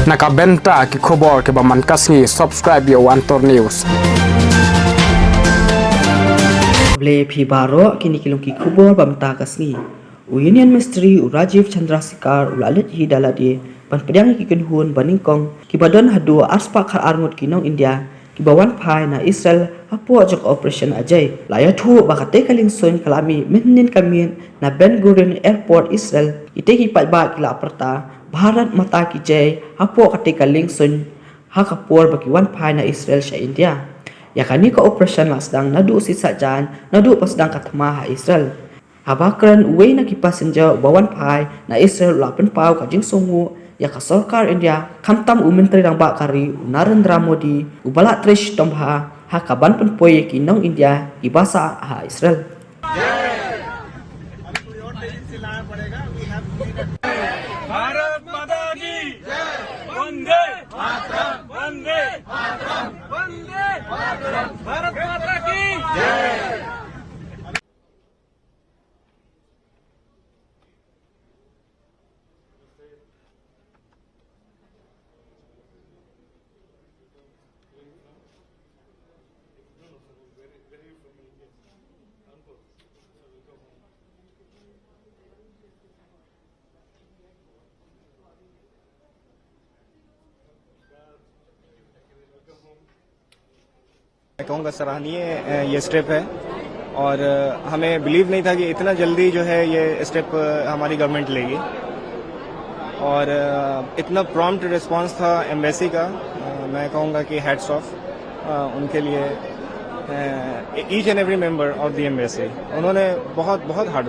Nakabenta ki khobor ke baman kasngi subscribe yo Antor News. Ble phi baro kini kilong ki khobor bamta kasngi. Union Ministry Rajiv Chandrasekhar ulalit hi daladi pan pedang ki kenhun baningkong ki badon hadu aspa khar arngot kinong India ki bawan phai na Israel apo jok operation ajay laya thu bakate kaling son kalami menin kamin na Ben Gurion Airport Israel ite ki patba kila perta Bharat mata ki jay apo kate kaling son hakapor baki wan phai na Israel sa India yakani ka operation la sedang nadu sisa jan nadu pasdang katma ha Israel habakran uwi na ki passenger bawan phai na Israel lapen pau ka jing songu ya ka sarkar India khamtam menteri rang ba kari Narendra Modi ubala trish tombha ha kaban pen poye ki nong India ibasa ha Israel. Bharat माता की जय वंदे मातरम वंदे मातरम वंदे मातरम भारत माता की जय मैं कहूँगा सराहनीय ये स्टेप है और हमें बिलीव नहीं था कि इतना जल्दी जो है ये स्टेप हमारी गवर्नमेंट लेगी और इतना प्रॉम्प्ट रिस्पांस था एम्बेसी का मैं कहूँगा कि हैट्स ऑफ उनके लिए each and every member of the embassy उन्होंने बहुत हार्ड